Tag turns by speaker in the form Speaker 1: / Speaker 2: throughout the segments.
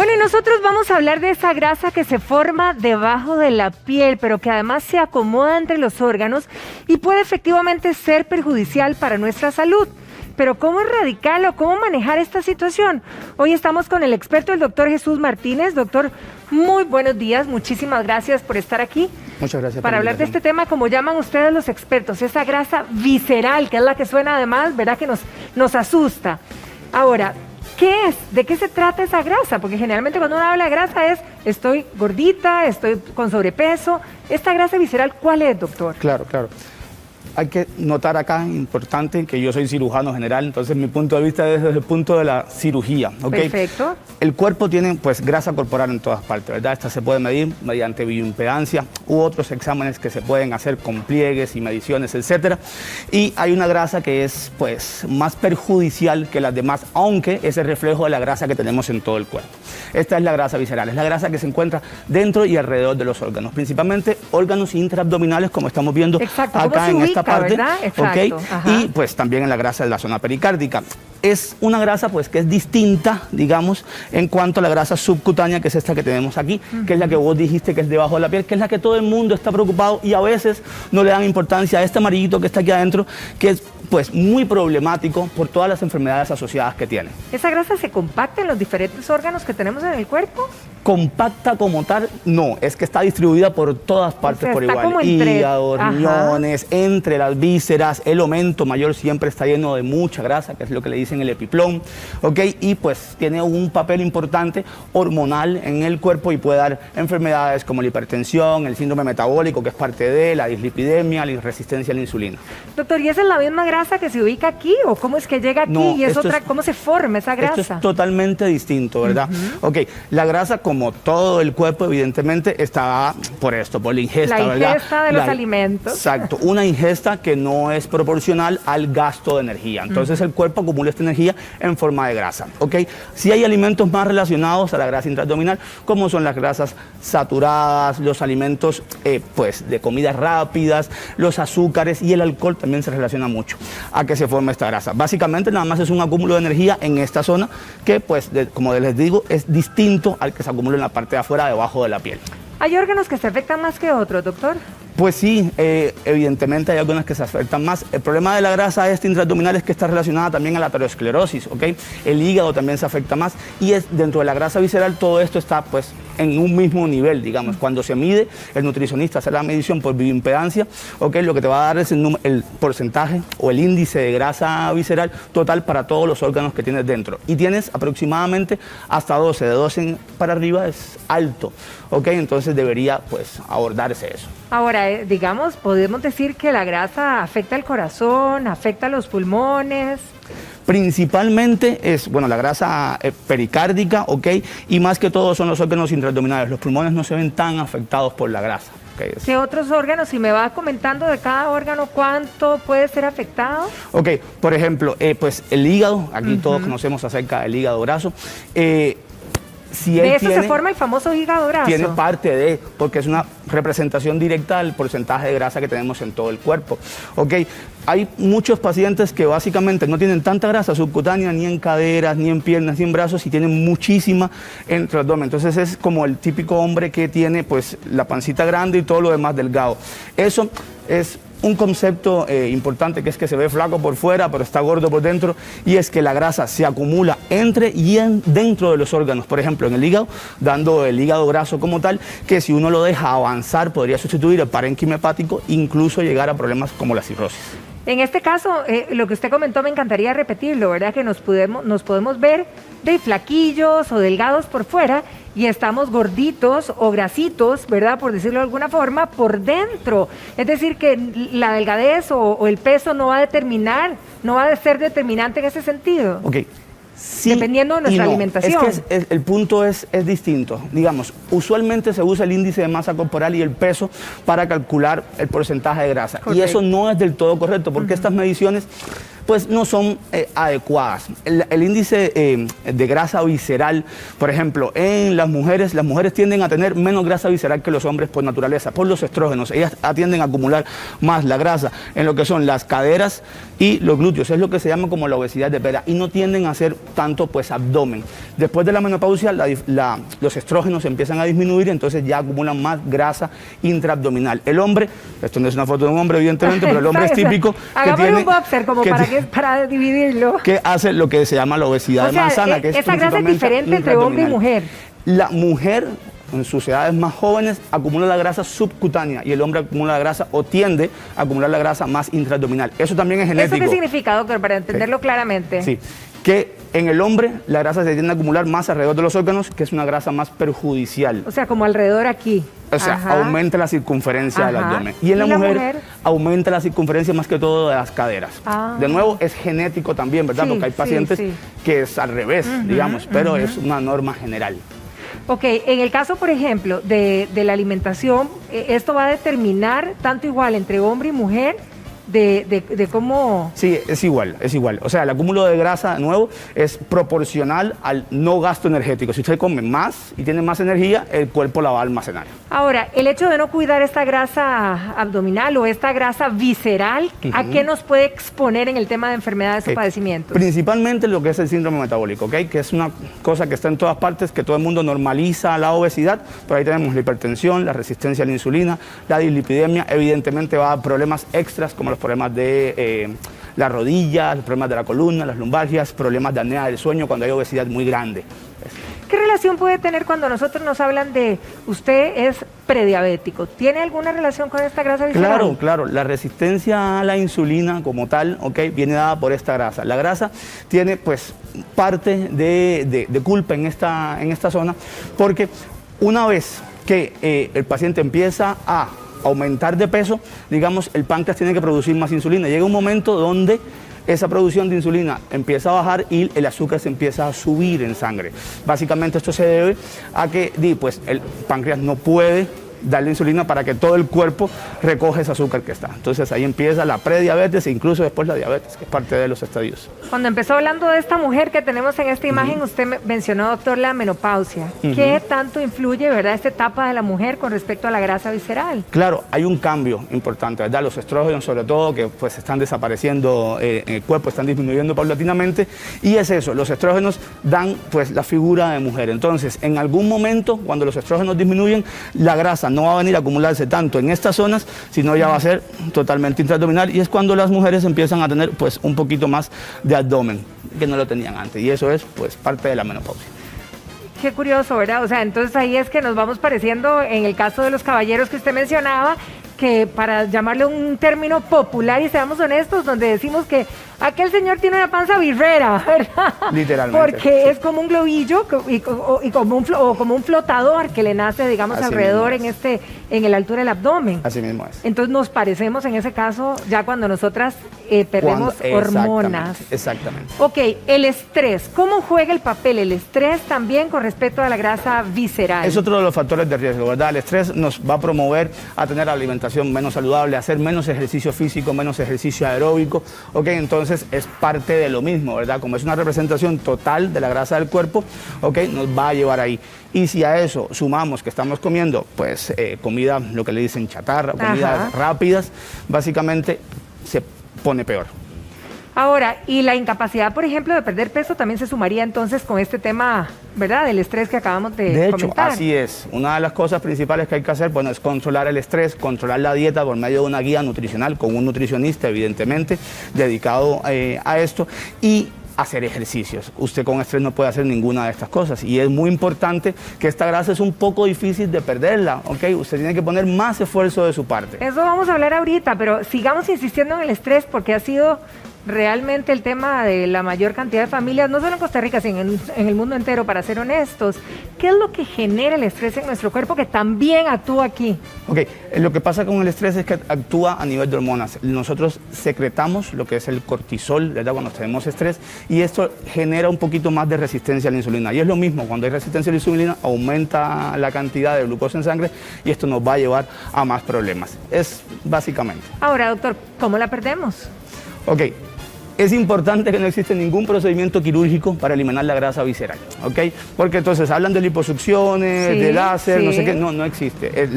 Speaker 1: Bueno, y nosotros vamos a hablar de esa grasa que se forma debajo de la piel, pero que además se acomoda entre los órganos y puede efectivamente ser perjudicial para nuestra salud. Pero ¿cómo erradicarlo? ¿Cómo manejar esta situación? Hoy estamos con el experto, el doctor Jesús Martínez. Doctor, muy buenos días. Muchísimas gracias por estar aquí.
Speaker 2: Muchas gracias.
Speaker 1: Para hablar de este tema, como llaman ustedes los expertos, esa grasa visceral, que es la que suena además, ¿verdad? Que nos asusta. Ahora, ¿qué es? ¿De qué se trata esa grasa? Porque generalmente cuando uno habla de grasa es, estoy gordita, estoy con sobrepeso. ¿Esta grasa visceral cuál es, doctor?
Speaker 2: Claro. Hay que notar acá, importante, que yo soy cirujano general, entonces mi punto de vista es desde el punto de la cirugía. ¿Okay?
Speaker 1: Perfecto.
Speaker 2: El cuerpo tiene pues grasa corporal en todas partes, ¿verdad? Esta se puede medir mediante bioimpedancia u otros exámenes que se pueden hacer con pliegues y mediciones, etcétera. Y hay una grasa que es pues más perjudicial que las demás, aunque es el reflejo de la grasa que tenemos en todo el cuerpo. Esta es la grasa visceral, es la grasa que se encuentra dentro y alrededor de los órganos, principalmente órganos intraabdominales, como estamos viendo acá en esta parte, ¿okay? Y pues también en la grasa de la zona pericárdica. Es una grasa pues que es distinta, digamos, en cuanto a la grasa subcutánea, que es esta que tenemos aquí, que es la que vos dijiste que es debajo de la piel, que es la que todo el mundo está preocupado y a veces no le dan importancia a este amarillito que está aquí adentro, que es pues muy problemático por todas las enfermedades asociadas que tiene.
Speaker 1: ¿Esa grasa se compacta en los diferentes órganos que tenemos en el cuerpo?
Speaker 2: Compacta como tal, no, es que está distribuida por todas partes, o sea, por igual, hígado, riñones, entre las vísceras. El aumento mayor siempre está lleno de mucha grasa, que es lo que le dicen el epiplón, ¿ok? Y pues tiene un papel importante hormonal en el cuerpo y puede dar enfermedades como la hipertensión, el síndrome metabólico, que es parte de la dislipidemia, la resistencia a la insulina.
Speaker 1: Doctor, ¿y esa es la misma grasa que se ubica aquí o cómo es que llega aquí?
Speaker 2: No,
Speaker 1: y es otra, ¿cómo se forma esa grasa?
Speaker 2: Esto es totalmente distinto, ¿verdad? Ok, la grasa, como todo el cuerpo, evidentemente está por esto, por la ingesta, ¿verdad?
Speaker 1: La ingesta de los alimentos.
Speaker 2: Exacto, una ingesta que no es proporcional al gasto de energía. Entonces el cuerpo acumula esta energía en forma de grasa, ¿ok? Si hay alimentos más relacionados a la grasa intraabdominal, como son las grasas saturadas, los alimentos pues de comidas rápidas, los azúcares y el alcohol también se relaciona mucho a que se forme esta grasa. Básicamente nada más es un acúmulo de energía en esta zona que pues como les digo es distinto al que se acumula en la parte de afuera, debajo de la piel.
Speaker 1: ¿Hay órganos que se afectan más que otros, doctor?
Speaker 2: Pues sí, evidentemente hay algunas que se afectan más. El problema de la grasa intraabdominal es que está relacionada también a la aterosclerosis, ¿ok? El hígado también se afecta más y es dentro de la grasa visceral todo esto está pues en un mismo nivel, digamos. Cuando se mide, el nutricionista hace la medición por bioimpedancia, ¿ok? Lo que te va a dar es el porcentaje o el índice de grasa visceral total para todos los órganos que tienes dentro. Y tienes aproximadamente hasta 12, de 12 para arriba es alto, ¿ok? Entonces debería pues abordarse eso.
Speaker 1: Ahora, digamos, podemos decir que la grasa afecta al corazón, afecta a los pulmones.
Speaker 2: Principalmente es, bueno, la grasa pericárdica, ¿ok? Y más que todo son los órganos intraabdominales. Los pulmones no se ven tan afectados por la grasa. ¿Okay?
Speaker 1: ¿Qué otros órganos? Si me va comentando de cada órgano, ¿cuánto puede ser afectado?
Speaker 2: Ok, por ejemplo, pues el hígado, aquí todos conocemos acerca del hígado graso. Si
Speaker 1: de eso se forma el famoso hígado graso.
Speaker 2: Tiene parte de, porque es una representación directa del porcentaje de grasa que tenemos en todo el cuerpo. Ok, hay muchos pacientes que básicamente no tienen tanta grasa subcutánea ni en caderas, ni en piernas, ni en brazos y tienen muchísima entre el abdomen. Entonces es como el típico hombre que tiene pues la pancita grande y todo lo demás delgado. Eso es un concepto importante, que es que se ve flaco por fuera, pero está gordo por dentro, y es que la grasa se acumula entre y dentro de los órganos, por ejemplo en el hígado, dando el hígado graso como tal, que si uno lo deja avanzar podría sustituir el parénquima hepático, incluso llegar a problemas como la cirrosis.
Speaker 1: En este caso, lo que usted comentó me encantaría repetirlo, ¿verdad? Que nos podemos ver de flaquillos o delgados por fuera y estamos gorditos o grasitos, ¿verdad? Por decirlo de alguna forma, por dentro. Es decir, que la delgadez o el peso no va a determinar, no va a ser determinante en ese sentido.
Speaker 2: Ok. Sí,
Speaker 1: dependiendo de nuestra alimentación.
Speaker 2: Es que el punto es distinto. Digamos, usualmente se usa el índice de masa corporal y el peso para calcular el porcentaje de grasa. Correcto. Y eso no es del todo correcto, porque estas mediciones pues no son adecuadas. El índice de grasa visceral, por ejemplo, en las mujeres tienden a tener menos grasa visceral que los hombres por naturaleza, por los estrógenos. Ellas tienden a acumular más la grasa en lo que son las caderas y los glúteos. Es lo que se llama como la obesidad de pera y no tienden a hacer tanto pues abdomen. Después de la menopausia, los estrógenos empiezan a disminuir, entonces ya acumulan más grasa intraabdominal. El hombre, esto no es una foto de un hombre evidentemente, pero el hombre es típico que tiene
Speaker 1: un boxer como para dividirlo.
Speaker 2: Que hace lo que se llama la obesidad de manzana, que es
Speaker 1: esa grasa es diferente entre hombre y mujer.
Speaker 2: La mujer en sus edades más jóvenes acumula la grasa subcutánea y el hombre acumula la grasa o tiende a acumular la grasa más intraabdominal. Eso también es genético.
Speaker 1: ¿Eso qué significa, doctor, para entenderlo claramente?
Speaker 2: Sí, que en el hombre la grasa se tiende a acumular más alrededor de los órganos, que es una grasa más perjudicial.
Speaker 1: O sea, como alrededor aquí.
Speaker 2: O sea, aumenta la circunferencia del abdomen. Y en la mujer aumenta la circunferencia más que todo de las caderas. De nuevo, es genético también, ¿verdad? Porque hay pacientes que es al revés, digamos, pero es una norma general.
Speaker 1: Ok, en el caso, por ejemplo, de la alimentación, ¿esto va a determinar tanto igual entre hombre y mujer? De cómo...
Speaker 2: Sí, es igual. O sea, el acúmulo de grasa, de nuevo, es proporcional al no gasto energético. Si usted come más y tiene más energía, el cuerpo la va a almacenar.
Speaker 1: Ahora, el hecho de no cuidar esta grasa abdominal o esta grasa visceral, ¿a qué nos puede exponer en el tema de enfermedades o padecimientos? Principalmente
Speaker 2: lo que es el síndrome metabólico, ¿ok? Que es una cosa que está en todas partes, que todo el mundo normaliza la obesidad, pero ahí tenemos la hipertensión, la resistencia a la insulina, la dislipidemia, evidentemente va a dar problemas extras como los problemas de la rodilla, los problemas de la columna, las lumbalgias, problemas de apnea del sueño cuando hay obesidad muy grande.
Speaker 1: ¿Qué relación puede tener cuando nosotros nos hablan de usted es prediabético? ¿Tiene alguna relación con esta grasa visceral?
Speaker 2: Claro. La resistencia a la insulina como tal, viene dada por esta grasa. La grasa tiene pues parte de culpa en esta zona porque una vez que el paciente empieza a aumentar de peso, digamos, el páncreas tiene que producir más insulina. Llega un momento donde esa producción de insulina empieza a bajar y el azúcar se empieza a subir en sangre. Básicamente esto se debe a que pues, el páncreas no puede darle insulina para que todo el cuerpo recoja ese azúcar que está. Entonces ahí empieza la prediabetes e incluso después la diabetes, que es parte de los estadios.
Speaker 1: Cuando empezó hablando de esta mujer que tenemos en esta imagen, usted mencionó, doctor, la menopausia. ¿Qué tanto influye, verdad, esta etapa de la mujer con respecto a la grasa visceral?
Speaker 2: Claro, hay un cambio importante, ¿verdad? Los estrógenos, sobre todo, que pues están desapareciendo en el cuerpo, están disminuyendo paulatinamente, y es eso, los estrógenos dan pues la figura de mujer. Entonces, en algún momento, cuando los estrógenos disminuyen, la grasa no va a venir a acumularse tanto en estas zonas, sino ya va a ser totalmente intraabdominal, y es cuando las mujeres empiezan a tener pues un poquito más de abdomen, que no lo tenían antes, y eso es pues parte de la menopausia.
Speaker 1: Qué curioso, ¿verdad? O sea, entonces ahí es que nos vamos pareciendo, en el caso de los caballeros que usted mencionaba, que para llamarle un término popular y seamos honestos, donde decimos que aquel señor tiene una panza birrera, ¿verdad?
Speaker 2: Literalmente.
Speaker 1: Porque sí, es como un globillo y como un flotador que le nace, digamos, así alrededor en la altura del abdomen.
Speaker 2: Así mismo es.
Speaker 1: Entonces nos parecemos en ese caso ya cuando nosotras perdemos hormonas.
Speaker 2: Exactamente.
Speaker 1: Ok, el estrés. ¿Cómo juega el papel el estrés también con respecto a la grasa visceral?
Speaker 2: Es otro de los factores de riesgo, ¿verdad? El estrés nos va a promover a tener alimentación menos saludable, a hacer menos ejercicio físico, menos ejercicio aeróbico, ¿ok? Entonces es parte de lo mismo, ¿verdad? Como es una representación total de la grasa del cuerpo, ¿ok? Nos va a llevar ahí. Y si a eso sumamos que estamos comiendo, pues, comida, lo que le dicen chatarra, comidas rápidas, básicamente se pone peor.
Speaker 1: Ahora, y la incapacidad, por ejemplo, de perder peso también se sumaría entonces con este tema, ¿verdad?, del estrés que acabamos de comentar.
Speaker 2: Hecho, así es. Una de las cosas principales que hay que hacer, bueno, es controlar el estrés, controlar la dieta por medio de una guía nutricional con un nutricionista, evidentemente, dedicado a esto, y hacer ejercicios. Usted con estrés no puede hacer ninguna de estas cosas y es muy importante que esta grasa es un poco difícil de perderla, ¿ok? Usted tiene que poner más esfuerzo de su parte.
Speaker 1: Eso vamos a hablar ahorita, pero sigamos insistiendo en el estrés porque ha sido realmente el tema de la mayor cantidad de familias, no solo en Costa Rica, sino en el mundo entero, para ser honestos. ¿Qué es lo que genera el estrés en nuestro cuerpo que también actúa aquí?
Speaker 2: Ok, lo que pasa con el estrés es que actúa a nivel de hormonas. Nosotros secretamos lo que es el cortisol, ¿verdad?, cuando tenemos estrés, y esto genera un poquito más de resistencia a la insulina. Y es lo mismo, cuando hay resistencia a la insulina, aumenta la cantidad de glucosa en sangre y esto nos va a llevar a más problemas. Es básicamente.
Speaker 1: Ahora, doctor, ¿cómo la perdemos?
Speaker 2: Ok. Es importante que no existe ningún procedimiento quirúrgico para eliminar la grasa visceral, ¿ok? Porque entonces hablan de liposucciones, de láser, no sé qué, no existe.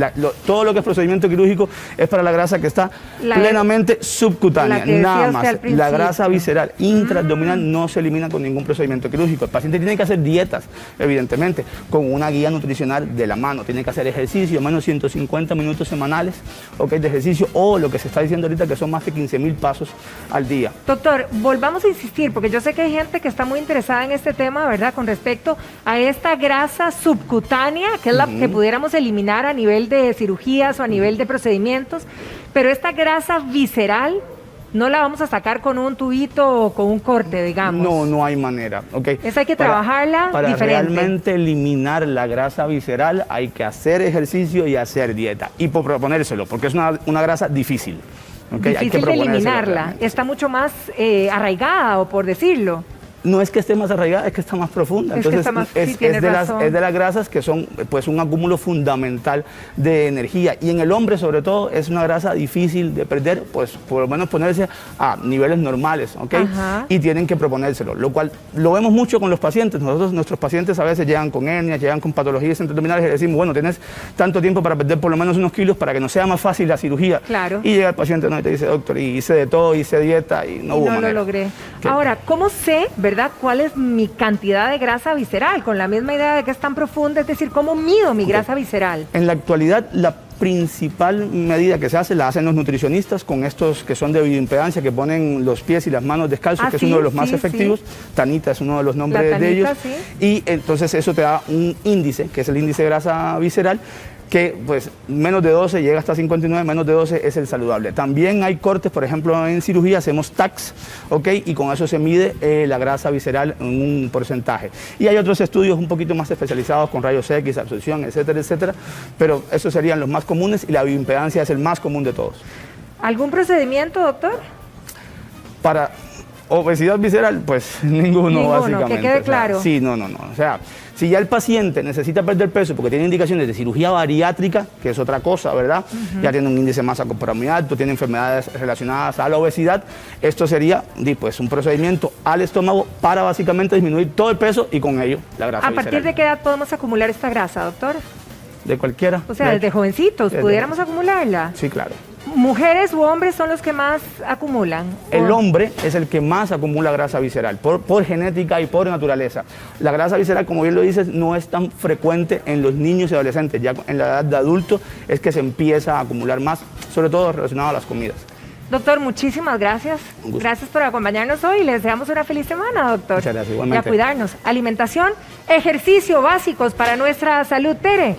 Speaker 2: Todo lo que es procedimiento quirúrgico es para la grasa que está plenamente subcutánea, nada más. La grasa visceral intraabdominal no se elimina con ningún procedimiento quirúrgico. El paciente tiene que hacer dietas, evidentemente, con una guía nutricional de la mano, tiene que hacer ejercicio, menos 150 minutos semanales, ¿ok? De ejercicio, o lo que se está diciendo ahorita que son más de 15.000 pasos al día.
Speaker 1: Doctor, volvamos a insistir, porque yo sé que hay gente que está muy interesada en este tema, ¿verdad? Con respecto a esta grasa subcutánea, que es la que pudiéramos eliminar a nivel de cirugías o a nivel de procedimientos, pero esta grasa visceral no la vamos a sacar con un tubito o con un corte, digamos.
Speaker 2: No hay manera, ¿ok?
Speaker 1: Esa hay que trabajarla
Speaker 2: para
Speaker 1: diferente.
Speaker 2: Realmente eliminar la grasa visceral hay que hacer ejercicio y hacer dieta, y por proponérselo, porque es una grasa difícil.
Speaker 1: Okay, difícil de eliminarla, está mucho más arraigada, o por decirlo.
Speaker 2: No es que esté más arraigada, es que está más profunda. Entonces, es de las grasas que son pues un acúmulo fundamental de energía. Y en el hombre, sobre todo, es una grasa difícil de perder, pues por lo menos ponerse a niveles normales, ¿ok? Y tienen que proponérselo, lo cual lo vemos mucho con los pacientes. Nuestros pacientes a veces llegan con hernias, llegan con patologías intraabdominales y le decimos, bueno, tienes tanto tiempo para perder por lo menos unos kilos para que no sea más fácil la cirugía.
Speaker 1: Claro.
Speaker 2: Y llega el paciente y te dice, doctor, y hice de todo, hice dieta y no hubo manera.
Speaker 1: No lo logré. Ahora, ¿cómo sé, verdad, cuál es mi cantidad de grasa visceral? Con la misma idea de que es tan profunda, es decir, ¿cómo mido mi grasa visceral?
Speaker 2: En la actualidad, la principal medida que se hace, la hacen los nutricionistas con estos que son de bioimpedancia, que ponen los pies y las manos descalzos, que es uno de los más efectivos. Tanita es uno de los nombres de ellos. Y entonces eso te da un índice, que es el índice de grasa visceral, que pues menos de 12 llega hasta 59, menos de 12 es el saludable. También hay cortes, por ejemplo, en cirugía hacemos TACs, ¿ok? Y con eso se mide la grasa visceral en un porcentaje. Y hay otros estudios un poquito más especializados con rayos X, absorción, etcétera, etcétera, pero esos serían los más comunes y la bioimpedancia es el más común de todos.
Speaker 1: ¿Algún procedimiento, doctor?
Speaker 2: Para obesidad visceral, pues ninguno básicamente.
Speaker 1: Que quede claro.
Speaker 2: Sí, no. O sea, si ya el paciente necesita perder peso porque tiene indicaciones de cirugía bariátrica, que es otra cosa, ¿verdad? Ya tiene un índice de masa corporal muy alto, tiene enfermedades relacionadas a la obesidad, esto sería pues, un procedimiento al estómago para básicamente disminuir todo el peso y con ello la grasa visceral.
Speaker 1: ¿A partir de qué edad podemos acumular esta grasa, doctor?
Speaker 2: De cualquiera.
Speaker 1: O sea, desde jovencitos, ¿pudiéramos acumularla?
Speaker 2: Sí, claro.
Speaker 1: ¿Mujeres u hombres son los que más acumulan?
Speaker 2: El hombre es el que más acumula grasa visceral, por genética y por naturaleza. La grasa visceral, como bien lo dices, no es tan frecuente en los niños y adolescentes. Ya en la edad de adulto es que se empieza a acumular más, sobre todo relacionado a las comidas.
Speaker 1: Doctor, muchísimas gracias. Gracias por acompañarnos hoy y les deseamos una feliz semana, doctor.
Speaker 2: Muchas gracias, igualmente.
Speaker 1: Y a cuidarnos. Alimentación, ejercicio básicos para nuestra salud. Tere.